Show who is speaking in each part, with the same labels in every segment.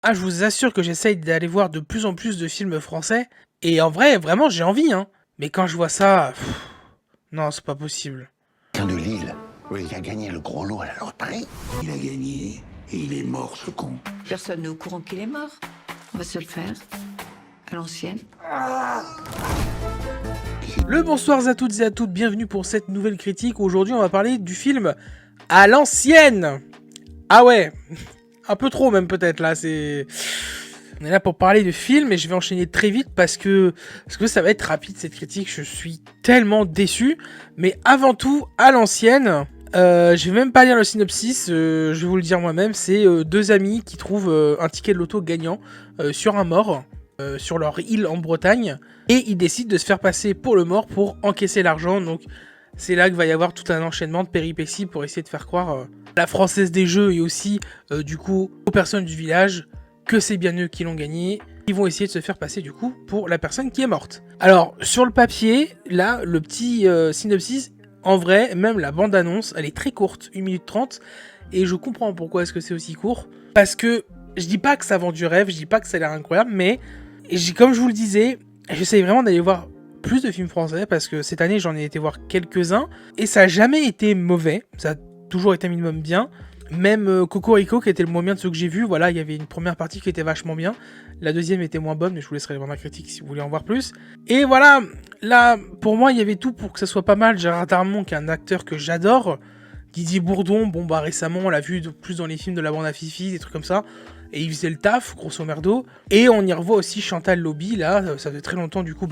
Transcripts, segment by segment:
Speaker 1: Ah, je vous assure que j'essaye d'aller voir de plus en plus de films français. Et en vrai, vraiment, j'ai envie, hein. Mais quand je vois ça, non, c'est pas possible.
Speaker 2: De Lille, où il a gagné le gros lot à la loterie.
Speaker 3: Il a gagné et il est mort, ce con.
Speaker 4: Personne n'est au courant qu'il est mort. On va se le faire. À l'ancienne.
Speaker 1: Le bonsoir à toutes et à toutes, bienvenue pour cette nouvelle critique. Aujourd'hui, on va parler du film À l'ancienne. Ah ouais, un peu trop même peut-être là, c'est... On est là pour parler de film et je vais enchaîner très vite parce que ça va être rapide cette critique, je suis tellement déçu. Mais avant tout, À l'ancienne, je vais même pas lire le synopsis, je vais vous le dire moi-même, c'est deux amis qui trouvent un ticket de loto gagnant sur un mort, sur leur île en Bretagne, et ils décident de se faire passer pour le mort pour encaisser l'argent, donc c'est là qu'il va y avoir tout un enchaînement de péripéties pour essayer de faire croire à la Française des Jeux et aussi du coup aux personnes du village que c'est bien eux qui l'ont gagné. Ils vont essayer de se faire passer du coup pour la personne qui est morte. Alors sur le papier, là le petit synopsis, en vrai même la bande annonce elle est très courte, 1 minute 30, et je comprends pourquoi est-ce que c'est aussi court. Parce que je dis pas que ça vend du rêve, je dis pas que ça a l'air incroyable, mais comme je vous le disais, j'essaye vraiment d'aller voir plus de films français parce que cette année j'en ai été voir quelques-uns et ça a jamais été mauvais, ça a toujours été un minimum bien. Même Cocorico qui était le moins bien de ceux que j'ai vus, voilà, il y avait une première partie qui était vachement bien, la deuxième était moins bonne mais je vous laisserai aller voir ma critique si vous voulez en voir plus. Et voilà, là pour moi il y avait tout pour que ça soit pas mal. Gérard Darmon qui est un acteur que j'adore, Didier Bourdon, bon bah récemment on l'a vu plus dans les films de la bande à Fifi, des trucs comme ça, et il faisait le taf, grosso merdo. Et on y revoit aussi Chantal Lobby, là, ça fait très longtemps du coup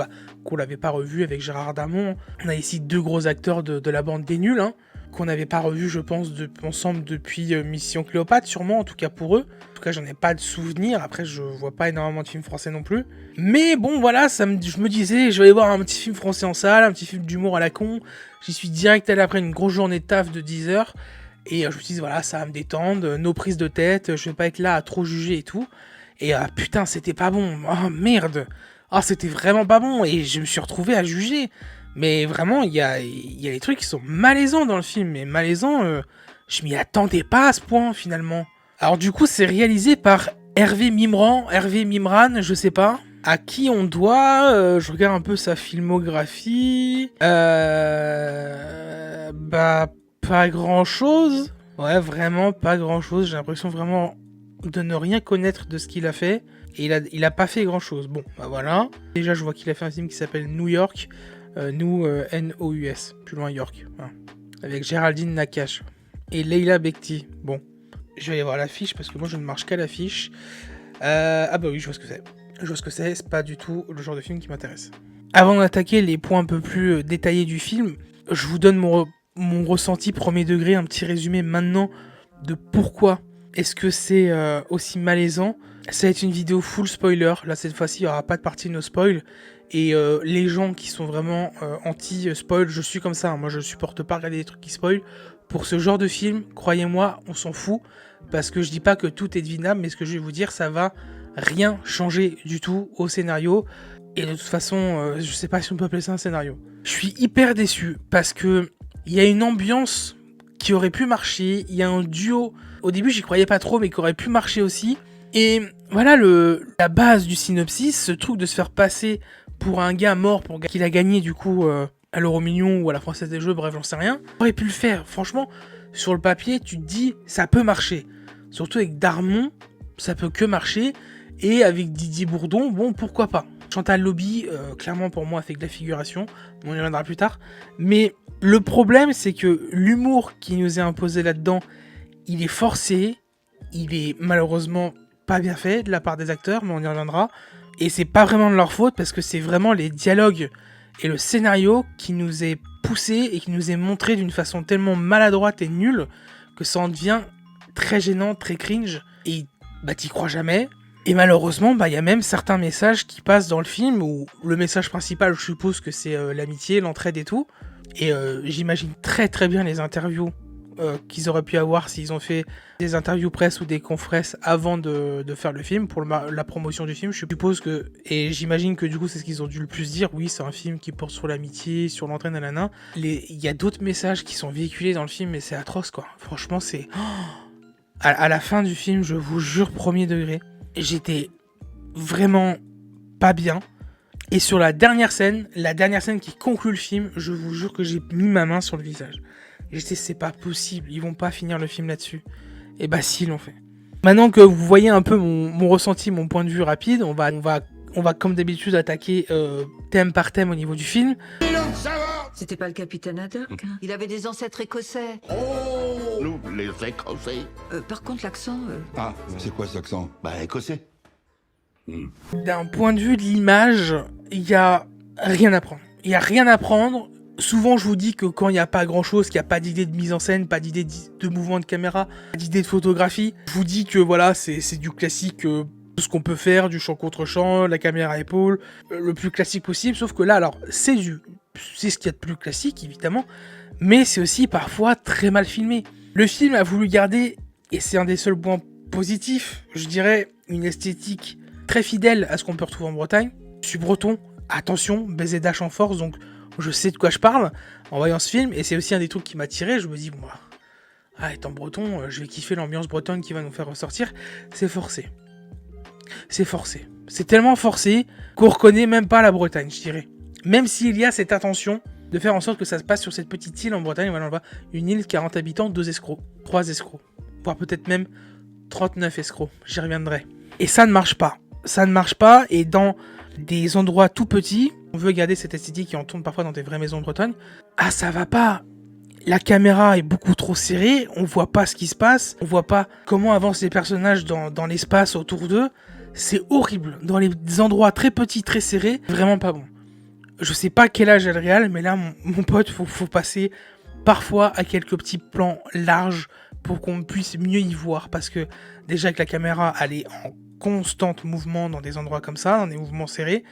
Speaker 1: qu'on l'avait pas revu avec Gérard Darmon. On a ici deux gros acteurs de la bande des nuls, hein, qu'on n'avait pas revu je pense ensemble depuis Mission Cléopâtre, sûrement, en tout cas pour eux. En tout cas j'en ai pas de souvenir, après je vois pas énormément de films français non plus. Mais bon voilà, je me disais, je vais aller voir un petit film français en salle, un petit film d'humour à la con. J'y suis direct allé après une grosse journée de taf de 10 heures. Et je me suis dit, voilà, ça va me détendre, nos prises de tête, je vais pas être là à trop juger et tout. Et putain, c'était pas bon. Oh merde. Oh, c'était vraiment pas bon. Et je me suis retrouvé à juger. Mais vraiment, il y a des trucs qui sont malaisants dans le film. Mais malaisants, je m'y attendais pas à ce point finalement. Alors du coup, c'est réalisé par Hervé Mimran, je sais pas. À qui on doit, je regarde un peu sa filmographie. Pas grand chose. Ouais, vraiment pas grand chose. J'ai l'impression vraiment de ne rien connaître de ce qu'il a fait. Et il a pas fait grand chose. Bon, bah voilà. Déjà, je vois qu'il a fait un film qui s'appelle New York. N-O-U-S. Plus loin, York. Voilà. Avec Géraldine Nakache. Et Leila Bekti. Bon. Je vais aller voir l'affiche parce que moi je ne marche qu'à l'affiche. Ah bah oui, je vois ce que c'est. Je vois ce que c'est pas du tout le genre de film qui m'intéresse. Avant d'attaquer les points un peu plus détaillés du film, je vous donne mon ressenti premier degré, un petit résumé maintenant de pourquoi est-ce que c'est aussi malaisant. Ça va être une vidéo full spoiler, là cette fois-ci il n'y aura pas de partie no spoil. Et les gens qui sont vraiment anti-spoil, je suis comme ça, hein. Moi je supporte pas regarder des trucs qui spoil. Pour ce genre de film, croyez-moi, on s'en fout. Parce que je dis pas que tout est devinable, mais ce que je vais vous dire, ça va rien changer du tout au scénario. Et de toute façon, je sais pas si on peut appeler ça un scénario. Je suis hyper déçu parce que il y a une ambiance qui aurait pu marcher. Il y a un duo. Au début, j'y croyais pas trop, mais qui aurait pu marcher aussi. Et voilà la base du synopsis, ce truc de se faire passer pour un gars mort, qu'il a gagné du coup à l'Euro Million ou à la Française des Jeux, bref, j'en sais rien. On aurait pu le faire. Franchement, sur le papier, tu te dis, ça peut marcher. Surtout avec Darmon, ça peut que marcher. Et avec Didier Bourdon, bon, pourquoi pas. Chantal Lobby, clairement pour moi, fait que de la figuration. On y reviendra plus tard. Mais le problème, c'est que l'humour qui nous est imposé là-dedans, il est forcé. Il est malheureusement pas bien fait de la part des acteurs, mais on y reviendra. Et c'est pas vraiment de leur faute, parce que c'est vraiment les dialogues et le scénario qui nous est poussé et qui nous est montré d'une façon tellement maladroite et nulle que ça en devient très gênant, très cringe, et bah t'y crois jamais. Et malheureusement, bah il y a même certains messages qui passent dans le film, où le message principal, je suppose que c'est l'amitié, l'entraide et tout. Et j'imagine très très bien les interviews qu'ils auraient pu avoir s'ils ont fait des interviews presse ou des confresses avant de faire le film, pour la promotion du film. Je suppose que, et j'imagine que du coup c'est ce qu'ils ont dû le plus dire, oui c'est un film qui porte sur l'amitié, sur l'entraide, nanana. Il y a d'autres messages qui sont véhiculés dans le film, mais c'est atroce quoi. Franchement c'est... À la fin du film, je vous jure, premier degré, j'étais vraiment pas bien. Et sur la dernière scène qui conclut le film, je vous jure que j'ai mis ma main sur le visage. J'étais, c'est pas possible, ils vont pas finir le film là-dessus. Et bah si, ils l'ont fait. Maintenant que vous voyez un peu mon ressenti, mon point de vue rapide, on va comme d'habitude attaquer thème par thème au niveau du film.
Speaker 4: C'était pas le capitaine Haddock, hein. Il avait des ancêtres écossais.
Speaker 2: Nous, les Écossais.
Speaker 4: Par contre, l'accent...
Speaker 3: Ah, c'est quoi cet accent?
Speaker 2: Bah, Écossais.
Speaker 1: D'un point de vue de l'image, il y a rien à prendre. Il y a rien à prendre. Souvent, je vous dis que quand il n'y a pas grand-chose, qu'il n'y a pas d'idée de mise en scène, pas d'idée de mouvement de caméra, pas d'idée de photographie, je vous dis que voilà, c'est du classique, tout ce qu'on peut faire, du champ contre champ, la caméra à épaule, le plus classique possible. Sauf que là, alors, c'est ce qu'il y a de plus classique, évidemment, mais c'est aussi parfois très mal filmé. Le film a voulu garder, et c'est un des seuls points positifs, je dirais, une esthétique très fidèle à ce qu'on peut retrouver en Bretagne. Je suis breton, attention, BZH en force, donc je sais de quoi je parle en voyant ce film, et c'est aussi un des trucs qui m'a tiré. Je me dis, bon, étant breton, je vais kiffer l'ambiance bretonne qui va nous faire ressortir. C'est forcé. C'est forcé. C'est tellement forcé qu'on reconnaît même pas la Bretagne, je dirais. Même s'il y a cette attention de faire en sorte que ça se passe sur cette petite île en Bretagne, voilà, on voit une île de 40 habitants, 2 escrocs, 3 escrocs, voire peut-être même 39 escrocs, j'y reviendrai. Et ça ne marche pas. Ça ne marche pas, et dans des endroits tout petits, on veut garder cette esthétique qui en tourne parfois dans des vraies maisons bretonnes. Ah, ça va pas. La caméra est beaucoup trop serrée, on voit pas ce qui se passe, on voit pas comment avancent les personnages dans l'espace autour d'eux. C'est horrible. Dans les endroits très petits, très serrés, vraiment pas bon. Je sais pas quel âge est le réal, mais là, mon pote, faut passer parfois à quelques petits plans larges pour qu'on puisse mieux y voir, parce que déjà que la caméra, elle est en constant mouvement dans des endroits comme ça, dans des mouvements serrés,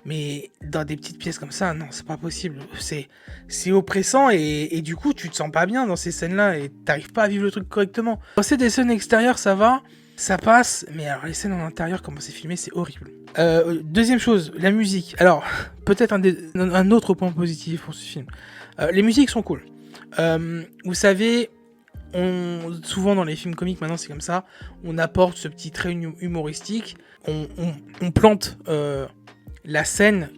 Speaker 1: mais dans des petites pièces comme ça, non, c'est pas possible. C'est oppressant, et du coup, tu te sens pas bien dans ces scènes-là, et t'arrives pas à vivre le truc correctement. Quand c'est des scènes extérieures, ça va, ça passe, mais alors les scènes en intérieur, comment c'est filmé, c'est horrible. Deuxième chose, la musique. Alors, peut-être un autre point positif pour ce film. Les musiques sont cool. Vous savez, souvent dans les films comiques, maintenant c'est comme ça, on apporte ce petit trait humoristique, on plante la scène,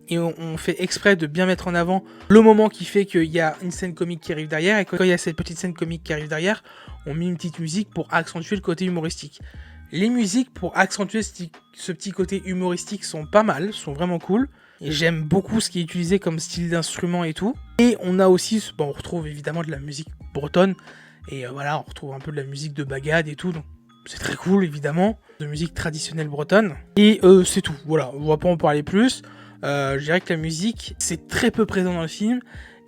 Speaker 1: et on fait exprès de bien mettre en avant le moment qui fait qu'il y a une scène comique qui arrive derrière, et quand il y a cette petite scène comique qui arrive derrière, on met une petite musique pour accentuer le côté humoristique. Les musiques pour accentuer ce petit côté humoristique sont pas mal, sont vraiment cool. Et j'aime beaucoup ce qui est utilisé comme style d'instrument et tout. Et on a aussi, on retrouve évidemment de la musique bretonne. Et voilà, on retrouve un peu de la musique de bagade et tout. Donc c'est très cool évidemment. De musique traditionnelle bretonne. Et c'est tout, voilà, on va pas en parler plus. Je dirais que la musique, c'est très peu présent dans le film.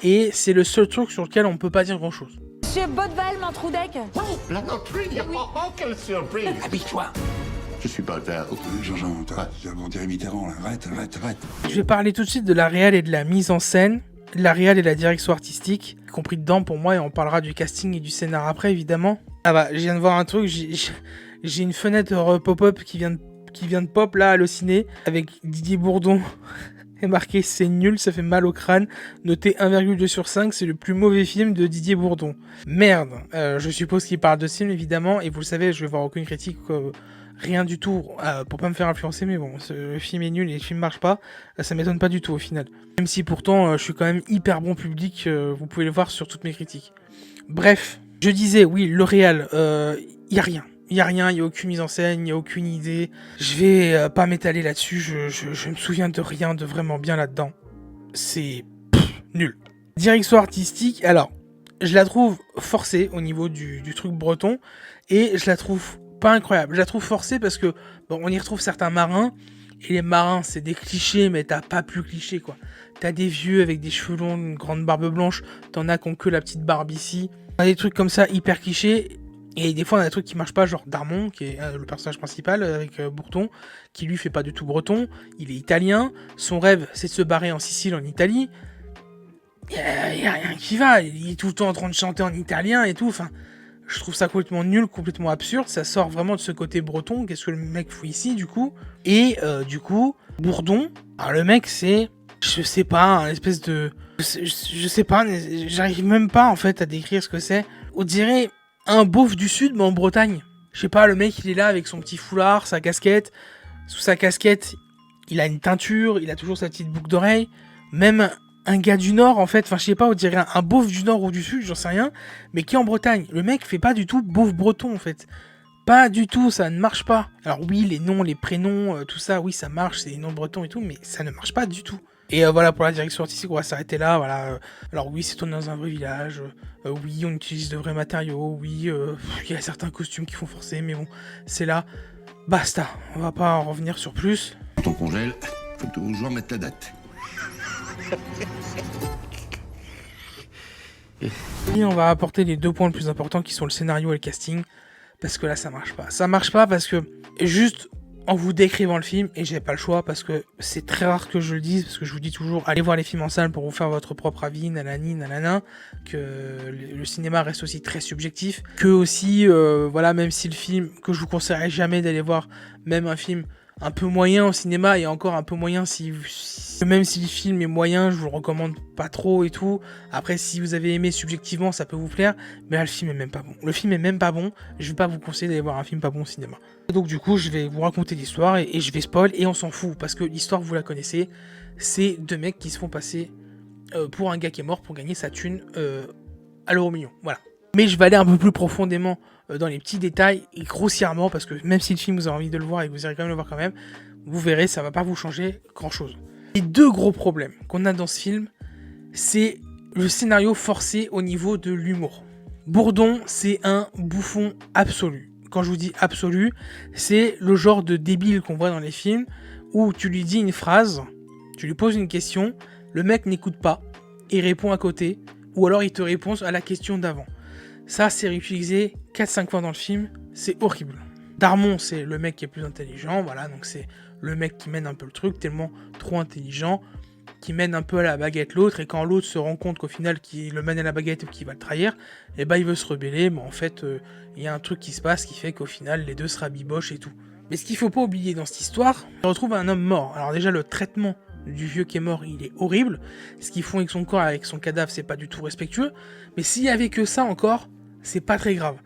Speaker 1: Et c'est le seul truc sur lequel on peut pas dire grand chose.
Speaker 5: Monsieur Baudeval, Mantroudec.
Speaker 2: Oh, la loterie. Oh, quelle surprise.
Speaker 3: Habille-toi.
Speaker 2: Je suis pas vert.
Speaker 3: Jean-Jean, on dirait Mitterrand, là. Arrête.
Speaker 1: Je vais parler tout de suite de la réal et de la mise en scène. La réal et la direction artistique, compris dedans pour moi, et on parlera du casting et du scénar après, évidemment. Ah bah, je viens de voir un truc, j'ai une fenêtre pop-up qui vient de pop, là, Allociné, avec Didier Bourdon. Et marqué, c'est nul, ça fait mal au crâne. Noté 1,2 sur 5, c'est le plus mauvais film de Didier Bourdon. Merde, je suppose qu'il parle de ce film, évidemment, et vous le savez, je vais voir aucune critique, rien du tout, pour pas me faire influencer, mais bon, le film est nul et le film marche pas, ça m'étonne pas du tout au final. Même si pourtant, je suis quand même hyper bon public, vous pouvez le voir sur toutes mes critiques. Bref, je disais, oui, le réal, y a rien. Il n'y a rien, il n'y a aucune mise en scène, il n'y a aucune idée. Je vais pas m'étaler là-dessus, je me souviens de rien de vraiment bien là-dedans. C'est nul. Direction artistique, alors, je la trouve forcée au niveau du truc breton, et je la trouve pas incroyable. Je la trouve forcée parce que, bon, on y retrouve certains marins, et les marins, c'est des clichés, mais t'as pas plus clichés, quoi. T'as des vieux avec des cheveux longs, une grande barbe blanche, t'en as qui ont que la petite barbe ici. T'as des trucs comme ça, hyper clichés. Et des fois on a des trucs qui marchent pas, genre Darmon, qui est le personnage principal avec Bourdon, qui lui fait pas du tout breton, il est italien, son rêve c'est de se barrer en Sicile, en Italie, y a rien qui va, il est tout le temps en train de chanter en italien et tout, enfin, je trouve ça complètement nul, complètement absurde, ça sort vraiment de ce côté breton, qu'est-ce que le mec fout ici du coup, et du coup, Bourdon, alors le mec c'est, je sais pas, un espèce de, je sais pas, j'arrive même pas en fait à décrire ce que c'est, on dirait un beauf du sud, mais en Bretagne. Je sais pas, le mec il est là avec son petit foulard, sa casquette. Sous sa casquette, il a une teinture, il a toujours sa petite boucle d'oreille. Même un gars du Nord, en fait, enfin je sais pas, on dirait un beauf du Nord ou du Sud, j'en sais rien, mais qui est en Bretagne. Le mec fait pas du tout beauf breton, en fait. Pas du tout, ça ne marche pas. Alors oui, les noms, les prénoms, tout ça, oui, ça marche, c'est des noms bretons et tout, mais ça ne marche pas du tout. Et voilà, pour la direction artistique, on va s'arrêter là, voilà. Alors oui, c'est tourné dans un vrai village, oui, on utilise de vrais matériaux, oui, il y a certains costumes qui font forcer, mais bon, c'est là. Basta, on va pas en revenir sur plus.
Speaker 2: Quand on congèle, faut toujours mettre la date.
Speaker 1: Et on va apporter les 2 points les plus importants qui sont le scénario et le casting. Parce que là, ça marche pas. Ça marche pas parce que, juste en vous décrivant le film, et j'ai pas le choix parce que c'est très rare que je le dise, parce que je vous dis toujours, allez voir les films en salle pour vous faire votre propre avis, nanani, nanana, que le cinéma reste aussi très subjectif, que aussi, voilà, même si le film, que je vous conseillerais jamais d'aller voir, même un film un peu moyen au cinéma, et encore un peu moyen même si le film est moyen, je vous le recommande pas trop et tout. Après, si vous avez aimé subjectivement, ça peut vous plaire, mais là, le film est même pas bon. Le film est même pas bon, je vais pas vous conseiller d'aller voir un film pas bon au cinéma. Donc du coup, je vais vous raconter l'histoire, et je vais spoil, et on s'en fout, parce que l'histoire, vous la connaissez, c'est 2 mecs qui se font passer pour un gars qui est mort pour gagner sa thune à l'euro million, voilà. Mais je vais aller un peu plus profondément dans les petits détails, et grossièrement, parce que même si le film vous avez envie de le voir, et que vous irez quand même le voir quand même, vous verrez, ça va pas vous changer grand-chose. Les 2 gros problèmes qu'on a dans ce film, c'est le scénario forcé au niveau de l'humour. Bourdon, c'est un bouffon absolu. Quand je vous dis absolu, c'est le genre de débile qu'on voit dans les films, où tu lui dis une phrase, tu lui poses une question, le mec n'écoute pas, et répond à côté, ou alors il te répond à la question d'avant. Ça, c'est réutilisé 4-5 fois dans le film, c'est horrible. Darmon, c'est le mec qui est plus intelligent, voilà, donc c'est le mec qui mène un peu le truc, tellement trop intelligent, qui mène un peu à la baguette l'autre, et quand l'autre se rend compte qu'au final, qu'il le mène à la baguette ou qu'il va le trahir, et ben il veut se rebeller, mais en fait, il y a un truc qui se passe qui fait qu'au final, les deux se rabibochent et tout. Mais ce qu'il faut pas oublier dans cette histoire, on retrouve un homme mort. Alors déjà, le traitement du vieux qui est mort, il est horrible. Ce qu'ils font avec son corps, avec son cadavre, c'est pas du tout respectueux. Mais s'il y avait que ça encore, c'est pas très grave.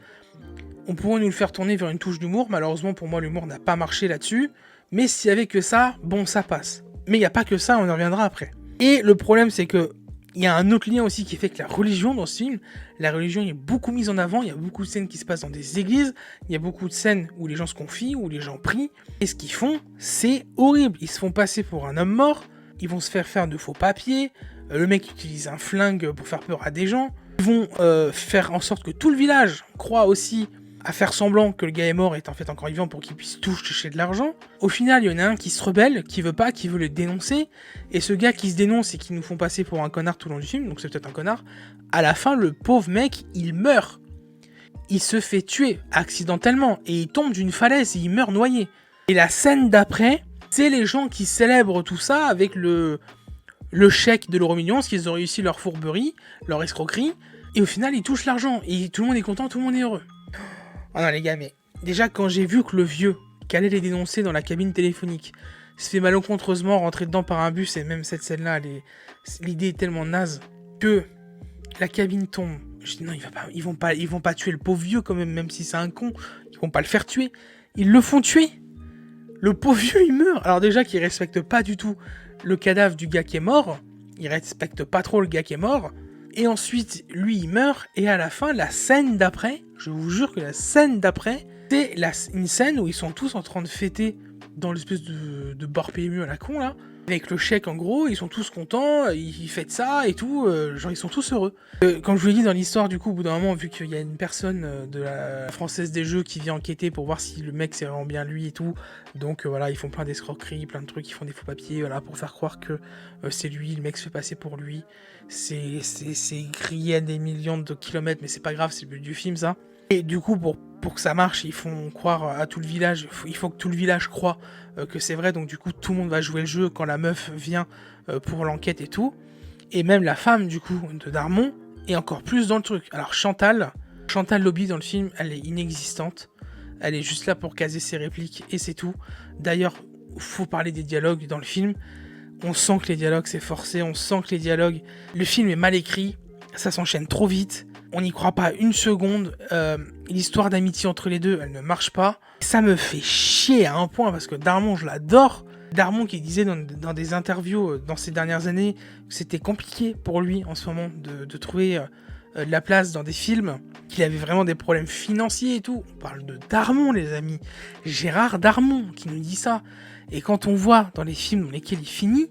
Speaker 1: On pourrait nous le faire tourner vers une touche d'humour. Malheureusement, pour moi, l'humour n'a pas marché là-dessus. Mais s'il y avait que ça, bon, ça passe. Mais il n'y a pas que ça, on y reviendra après. Et le problème, c'est que il y a un autre lien aussi qui fait que la religion dans ce film, la religion est beaucoup mise en avant. Il y a beaucoup de scènes qui se passent dans des églises. Il y a beaucoup de scènes où les gens se confient, où les gens prient. Et ce qu'ils font, c'est horrible. Ils se font passer pour un homme mort. Ils vont se faire de faux papiers. Le mec utilise un flingue pour faire peur à des gens. Ils vont faire en sorte que tout le village croit aussi à faire semblant que le gars est mort et est en fait encore vivant pour qu'il puisse toucher de l'argent. Au final, il y en a un qui se rebelle, qui veut pas, qui veut le dénoncer. Et ce gars qui se dénonce et qui nous font passer pour un connard tout le long du film, donc c'est peut-être un connard, à la fin, le pauvre mec, il meurt. Il se fait tuer accidentellement et il tombe d'une falaise et il meurt noyé. Et la scène d'après, c'est les gens qui célèbrent tout ça avec le chèque de l'euro million, parce qu'ils ont réussi leur fourberie, leur escroquerie, et au final, ils touchent l'argent. Et tout le monde est content, tout le monde est heureux. Oh non les gars, mais déjà quand j'ai vu que le vieux qui allait les dénoncer dans la cabine téléphonique se fait malencontreusement rentrer dedans par un bus, et même cette scène-là, l'idée est tellement naze que la cabine tombe. Je dis non, ils vont pas tuer le pauvre vieux quand même si c'est un con, ils vont pas le faire tuer. Ils le font tuer. Le pauvre vieux, il meurt. Alors déjà qu'ils respectent pas du tout le cadavre du gars qui est mort, ils respectent pas trop le gars qui est mort. Et ensuite, lui, il meurt. Et à la fin, la scène d'après, je vous jure que la scène d'après, c'est une scène où ils sont tous en train de fêter dans l'espèce de bar PMU à la con, là. Avec le chèque, en gros, ils sont tous contents, ils fêtent ça et tout. Genre, ils sont tous heureux. Comme je vous l'ai dit dans l'histoire, du coup, au bout d'un moment, vu qu'il y a une personne de la Française des Jeux qui vient enquêter pour voir si le mec c'est vraiment bien lui et tout. Donc voilà, ils font plein d'escroqueries, plein de trucs, ils font des faux papiers, voilà, pour faire croire que c'est lui, le mec se fait passer pour lui. C'est grillé à des millions de kilomètres, mais c'est pas grave, c'est le but du film, ça. Et du coup, pour que ça marche, ils font croire à tout le village, il faut que tout le village croit que c'est vrai, donc du coup, tout le monde va jouer le jeu quand la meuf vient pour l'enquête et tout. Et même la femme, du coup, de Darmon, est encore plus dans le truc. Alors Chantal Lobby dans le film, elle est inexistante. Elle est juste là pour caser ses répliques et c'est tout. D'ailleurs, faut parler des dialogues dans le film. On sent que les dialogues c'est forcé, on sent que les dialogues... Le film est mal écrit, ça s'enchaîne trop vite, on n'y croit pas une seconde. l'histoire d'amitié entre les deux, elle ne marche pas. Ça me fait chier à un point parce que Darmon, je l'adore. Darmon qui disait dans des interviews dans ces dernières années que c'était compliqué pour lui en ce moment de trouver de la place dans des films, qu'il avait vraiment des problèmes financiers et tout. On parle de Darmon, les amis. Gérard Darmon qui nous dit ça. Et quand on voit dans les films dans lesquels il finit,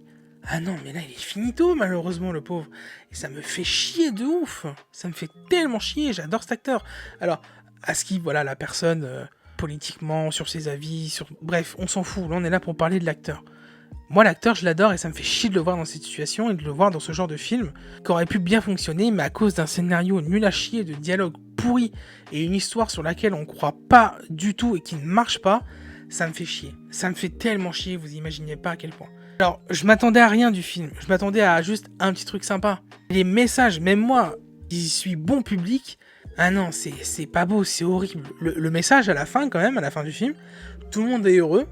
Speaker 1: ah non, mais là, il est finito, malheureusement, le pauvre. Et ça me fait chier de ouf. Ça me fait tellement chier. J'adore cet acteur. Alors, à ce qui, voilà, la personne, politiquement, sur ses avis, bref, on s'en fout. Là, on est là pour parler de l'acteur. Moi, l'acteur, je l'adore et ça me fait chier de le voir dans cette situation et de le voir dans ce genre de film qui aurait pu bien fonctionner, mais à cause d'un scénario nul à chier, de dialogue pourri et une histoire sur laquelle on croit pas du tout et qui ne marche pas, ça me fait chier. Ça me fait tellement chier, vous imaginez pas à quel point. Alors, je m'attendais à rien du film. Je m'attendais à juste un petit truc sympa. Les messages, même moi, qui suis bon public, ah non, c'est pas beau, c'est horrible. Le message à la fin, quand même, à la fin du film, tout le monde est heureux.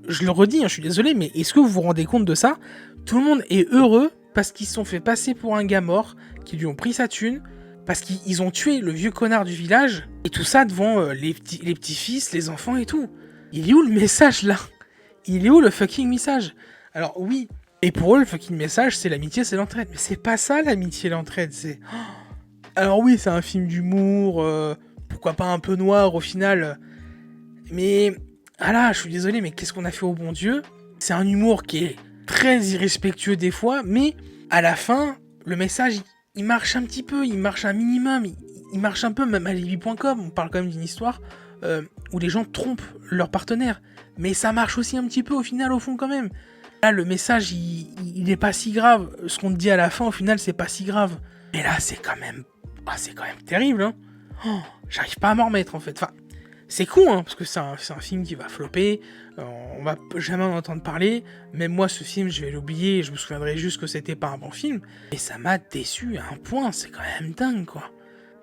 Speaker 1: Je le redis, je suis désolé, mais est-ce que vous vous rendez compte de ça? Tout le monde est heureux parce qu'ils se sont fait passer pour un gars mort, qui lui ont pris sa thune, parce qu'ils ont tué le vieux connard du village, et tout ça devant les petits-fils, les enfants et tout. Il est où le message, là? Il est où le fucking message? Alors oui, et pour eux, le fucking message, c'est l'amitié, c'est l'entraide. Mais c'est pas ça, l'amitié et l'entraide, c'est... Alors oui, c'est un film d'humour, pourquoi pas un peu noir au final. Mais, ah là, je suis désolé, mais qu'est-ce qu'on a fait au bon Dieu? C'est un humour qui est très irrespectueux des fois, mais à la fin, le message, il marche un petit peu, il marche un minimum, il marche un peu, même à Libby.com, on parle quand même d'une histoire où les gens trompent leur partenaire. Mais ça marche aussi un petit peu au final, au fond quand même. Là, le message, il est pas si grave. Ce qu'on te dit à la fin, au final, c'est pas si grave. Mais là, c'est quand même terrible, hein. Oh, j'arrive pas à m'en remettre, en fait. Enfin, c'est con, hein, parce que c'est un film qui va flopper. On va jamais en entendre parler. Même moi, ce film, je vais l'oublier. Je me souviendrai juste que c'était pas un bon film. Et ça m'a déçu à un point. C'est quand même dingue, quoi.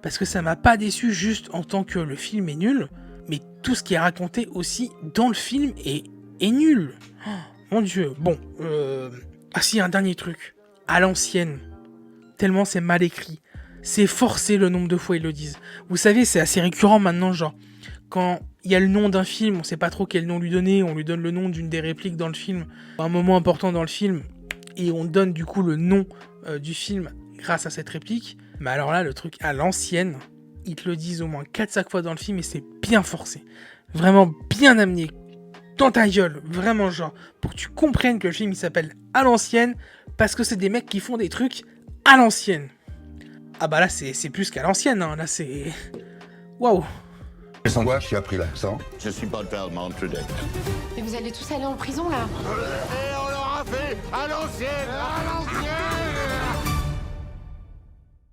Speaker 1: Parce que ça m'a pas déçu juste en tant que le film est nul, mais tout ce qui est raconté aussi dans le film est nul. Oh, mon Dieu. Bon, ah si, un dernier truc. À l'ancienne. Tellement c'est mal écrit. C'est forcé le nombre de fois ils le disent. Vous savez, c'est assez récurrent maintenant, genre, quand il y a le nom d'un film, on sait pas trop quel nom lui donner, on lui donne le nom d'une des répliques dans le film, un moment important dans le film, et on donne du coup le nom du film grâce à cette réplique. Mais alors là, le truc à l'ancienne, ils te le disent au moins 4-5 fois dans le film et c'est bien forcé. Vraiment bien amené. Dans ta gueule, vraiment genre, pour que tu comprennes que le film il s'appelle à l'ancienne, parce que c'est des mecs qui font des trucs à l'ancienne. Ah bah là c'est plus qu'à l'ancienne, hein. Là c'est... Waouh.
Speaker 3: Sans quoi tu as pris l'accent?
Speaker 2: Je suis pas tellement Trudel.
Speaker 5: Mais vous allez tous aller en prison là.
Speaker 2: Et on l'aura fait à l'ancienne.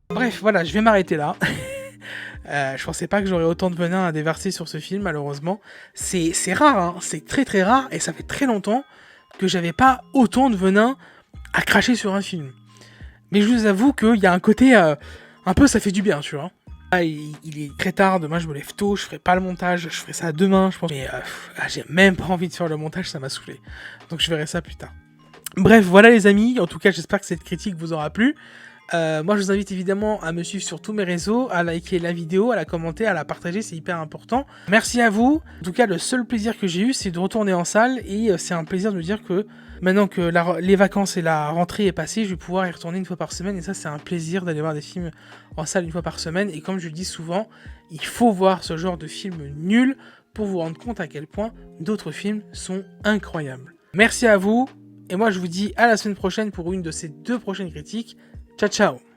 Speaker 1: Bref, voilà, je vais m'arrêter là. Je pensais pas que j'aurais autant de venin à déverser sur ce film, malheureusement. C'est rare, hein. C'est très très rare, et ça fait très longtemps que j'avais pas autant de venin à cracher sur un film. Mais je vous avoue qu'il y a un côté... un peu, ça fait du bien, tu vois. Ah, il est très tard, demain je me lève tôt, je ferai pas le montage, je ferai ça demain, je pense. Mais j'ai même pas envie de faire le montage, ça m'a saoulé. Donc je verrai ça plus tard. Bref, voilà les amis, en tout cas j'espère que cette critique vous aura plu. Moi je vous invite évidemment à me suivre sur tous mes réseaux, à liker la vidéo, à la commenter, à la partager, c'est hyper important. Merci à vous. En tout cas le seul plaisir que j'ai eu c'est de retourner en salle et c'est un plaisir de me dire que maintenant que les vacances et la rentrée est passée, je vais pouvoir y retourner une fois par semaine et ça c'est un plaisir d'aller voir des films en salle une fois par semaine et comme je le dis souvent, il faut voir ce genre de film nul pour vous rendre compte à quel point d'autres films sont incroyables. Merci à vous et moi je vous dis à la semaine prochaine pour une de ces 2 prochaines critiques. Ciao ciao.